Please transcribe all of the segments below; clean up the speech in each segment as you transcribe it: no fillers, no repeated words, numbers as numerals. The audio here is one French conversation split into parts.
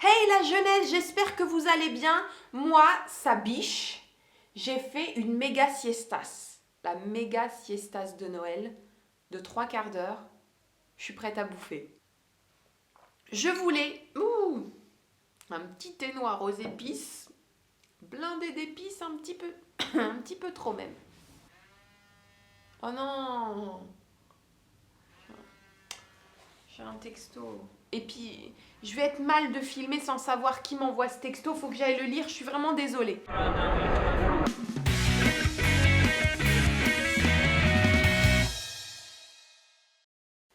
Hey la jeunesse, j'espère que vous allez bien. Moi, ça biche. J'ai fait une méga siestas. La méga siestas de Noël de 3/4 d'heure. Je suis prête à bouffer. Je voulais un petit thé noir aux épices, blindé d'épices un petit peu, un petit peu trop même. Oh non, j'ai un texto. Et puis, je vais être mal de filmer sans savoir qui m'envoie ce texto. Faut que j'aille le lire. Je suis vraiment désolée.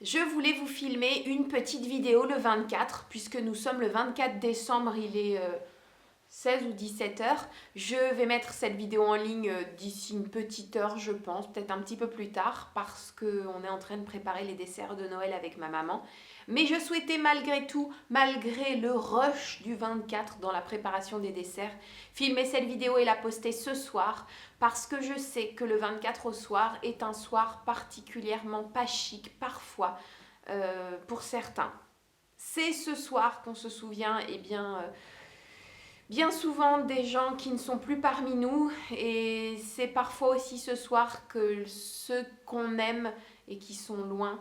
Je voulais vous filmer une petite vidéo le 24, puisque nous sommes le 24 décembre, il est 16 ou 17 heures. Je vais mettre cette vidéo en ligne d'ici une petite heure, je pense, peut-être un petit peu plus tard, parce qu'on est en train de préparer les desserts de Noël avec ma maman. Mais je souhaitais malgré tout, malgré le rush du 24 dans la préparation des desserts, filmer cette vidéo et la poster ce soir, parce que je sais que le 24 au soir est un soir particulièrement pas chic parfois pour certains. C'est ce soir qu'on se souvient, bien souvent des gens qui ne sont plus parmi nous, et c'est parfois aussi ce soir que ceux qu'on aime et qui sont loin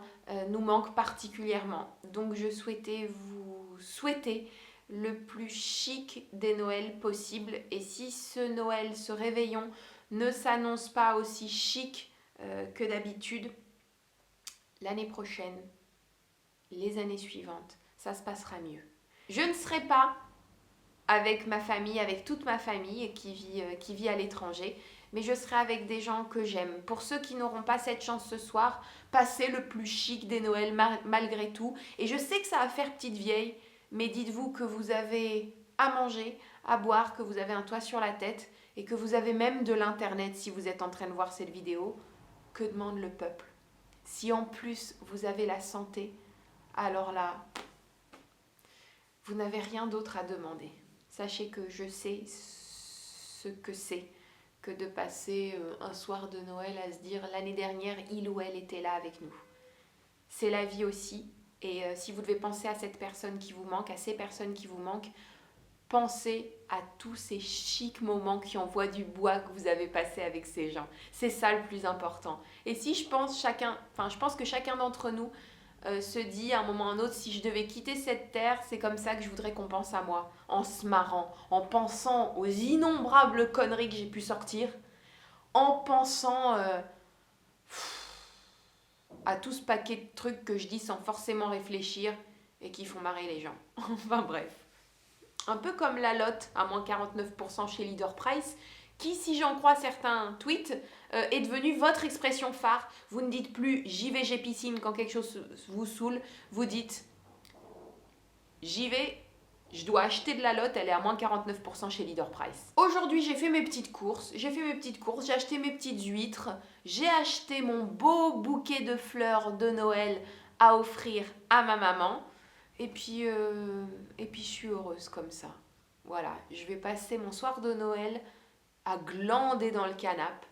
nous manquent particulièrement. Donc je souhaitais vous souhaiter le plus chic des Noëls possible, et si ce Noël, ce réveillon ne s'annonce pas aussi chic que d'habitude, l'année prochaine, les années suivantes, ça se passera mieux. Je ne serai pas avec ma famille, avec toute ma famille qui vit à l'étranger, mais je serai avec des gens que j'aime. Pour ceux qui n'auront pas cette chance ce soir, passez le plus chic des Noëls malgré tout. Et je sais que ça va faire petite vieille, mais dites-vous que vous avez à manger, à boire, que vous avez un toit sur la tête et que vous avez même de l'internet si vous êtes en train de voir cette vidéo. Que demande le peuple? Si en plus vous avez la santé, alors là, vous n'avez rien d'autre à demander. Sachez que je sais ce que c'est que de passer un soir de Noël à se dire l'année dernière, il ou elle était là avec nous. C'est la vie aussi. Et si vous devez penser à cette personne qui vous manque, à ces personnes qui vous manquent, pensez à tous ces chics moments qui envoient du bois que vous avez passé avec ces gens. C'est ça le plus important. Et si je pense que chacun d'entre nous se dit à un moment ou à un autre, si je devais quitter cette terre, c'est comme ça que je voudrais qu'on pense à moi, en se marrant, en pensant aux innombrables conneries que j'ai pu sortir, en pensant à tout ce paquet de trucs que je dis sans forcément réfléchir et qui font marrer les gens. Enfin bref. Un peu comme la lotte à moins 49% chez Leader Price, qui, si j'en crois certains tweets, est devenue votre expression phare. Vous ne dites plus j'y vais, j'ai piscine quand quelque chose vous saoule. Vous dites j'y vais, je dois acheter de la lotte, elle est à moins 49% chez Leader Price. Aujourd'hui, j'ai fait mes petites courses, j'ai acheté mes petites huîtres, j'ai acheté mon beau bouquet de fleurs de Noël à offrir à ma maman. Et puis je suis heureuse comme ça. Voilà, je vais passer mon soir de Noël à glander dans le canapé,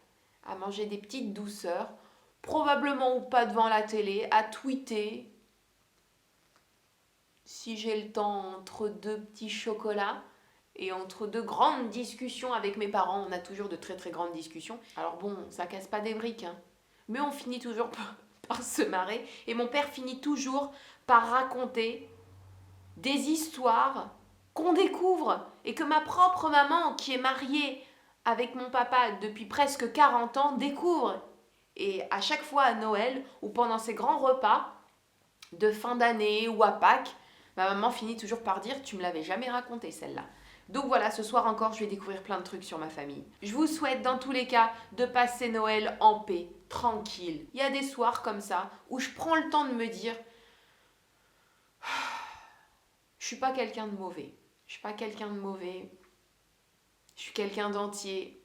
à manger des petites douceurs, probablement ou pas devant la télé, à tweeter, si j'ai le temps entre deux petits chocolats et entre deux grandes discussions avec mes parents. On a toujours de très très grandes discussions. Alors bon, ça casse pas des briques, hein. Mais on finit toujours par se marrer. Et mon père finit toujours par raconter des histoires qu'on découvre et que ma propre maman, qui est mariée avec mon papa depuis presque 40 ans, découvre. Et à chaque fois à Noël ou pendant ces grands repas de fin d'année ou à Pâques, ma maman finit toujours par dire « tu me l'avais jamais raconté celle-là ». Donc voilà, ce soir encore, je vais découvrir plein de trucs sur ma famille. Je vous souhaite dans tous les cas de passer Noël en paix, tranquille. Il y a des soirs comme ça où je prends le temps de me dire je suis pas quelqu'un de mauvais. Je suis pas quelqu'un de mauvais. Je suis quelqu'un d'entier.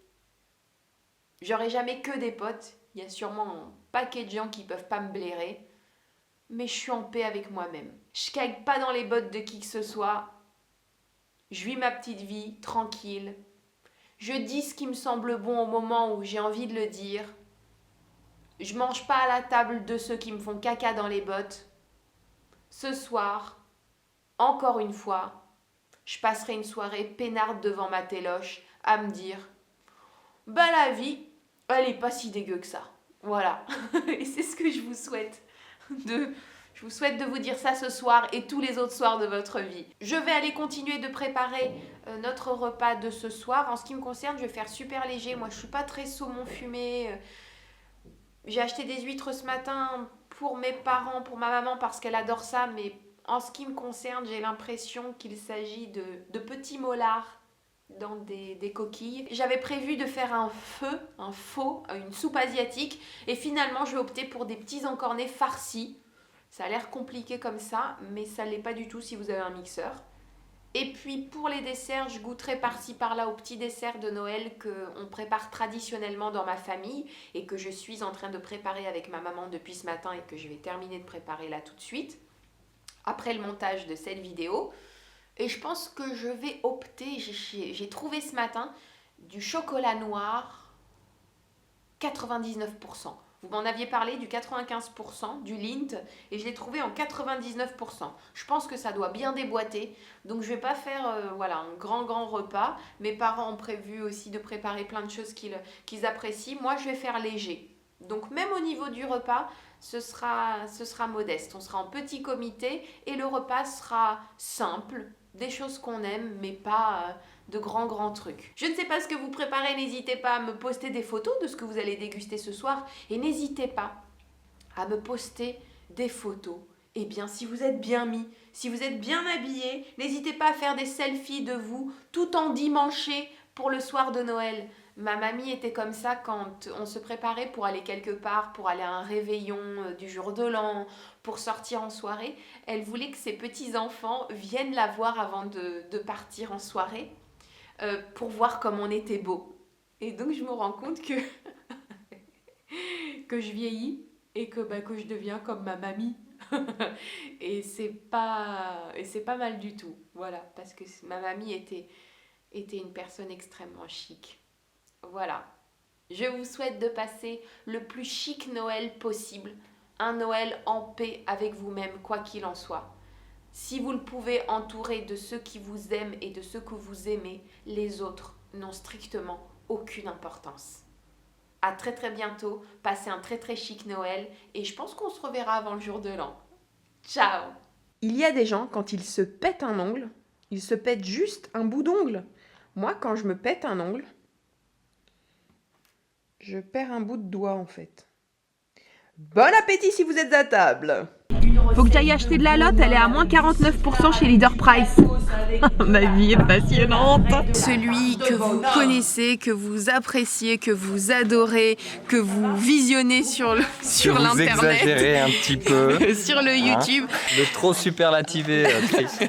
J'aurai jamais que des potes. Il y a sûrement un paquet de gens qui peuvent pas me blairer. Mais je suis en paix avec moi-même. Je cague pas dans les bottes de qui que ce soit. Je vis ma petite vie, tranquille. Je dis ce qui me semble bon au moment où j'ai envie de le dire. Je mange pas à la table de ceux qui me font caca dans les bottes. Ce soir, encore une fois, je passerai une soirée peinarde devant ma téloche à me dire « Bah la vie, elle est pas si dégueu que ça. » Voilà. Et c'est ce que je vous souhaite Je vous souhaite de vous dire ça ce soir et tous les autres soirs de votre vie. Je vais aller continuer de préparer notre repas de ce soir. En ce qui me concerne, je vais faire super léger. Moi, je suis pas très saumon fumé. J'ai acheté des huîtres ce matin pour mes parents, pour ma maman, parce qu'elle adore ça. Mais en ce qui me concerne, j'ai l'impression qu'il s'agit de petits molards dans des coquilles. J'avais prévu de faire une soupe asiatique. Et finalement, je vais opter pour des petits encornets farcis. Ça a l'air compliqué comme ça, mais ça ne l'est pas du tout si vous avez un mixeur. Et puis pour les desserts, je goûterai par-ci par-là aux petits desserts de Noël qu'on prépare traditionnellement dans ma famille et que je suis en train de préparer avec ma maman depuis ce matin et que je vais terminer de préparer là tout de suite, après le montage de cette vidéo. Et je pense que je vais opter, j'ai trouvé ce matin du chocolat noir 99%. Vous m'en aviez parlé du 95%, du Lindt, et je l'ai trouvé en 99%. Je pense que ça doit bien déboîter, donc je ne vais pas faire un grand repas. Mes parents ont prévu aussi de préparer plein de choses qu'ils apprécient. Moi, je vais faire léger. Donc même au niveau du repas, ce sera modeste. On sera en petit comité et le repas sera simple, des choses qu'on aime, mais pas de grands trucs. Je ne sais pas ce que vous préparez, n'hésitez pas à me poster des photos de ce que vous allez déguster ce soir et n'hésitez pas à me poster des photos. Eh bien, si vous êtes bien mis, si vous êtes bien habillé, n'hésitez pas à faire des selfies de vous tout endimanché pour le soir de Noël. Ma mamie était comme ça quand on se préparait pour aller quelque part, pour aller à un réveillon du jour de l'an, pour sortir en soirée. Elle voulait que ses petits-enfants viennent la voir avant de partir en soirée pour voir comme on était beau. Et donc je me rends compte que, que je vieillis et que je deviens comme ma mamie. Et c'est pas mal du tout. Voilà, parce que ma mamie était une personne extrêmement chic. Voilà, je vous souhaite de passer le plus chic Noël possible, un Noël en paix avec vous-même, quoi qu'il en soit. Si vous le pouvez, entouré de ceux qui vous aiment et de ceux que vous aimez, les autres n'ont strictement aucune importance. À très bientôt, passez un très chic Noël et je pense qu'on se reverra avant le jour de l'an. Ciao! Il y a des gens, quand ils se pètent un ongle, ils se pètent juste un bout d'ongle. Moi, quand je me pète un ongle, je perds un bout de doigt en fait. Bon appétit si vous êtes à table. Faut que j'aille acheter de la lotte, elle est à moins 49% chez Leader Price. Ma vie est passionnante. Celui que vous connaissez, que vous appréciez, que vous adorez, que vous visionnez sur l'internet. Vous exagérez un petit peu. Sur le YouTube. De trop superlativer, Chris.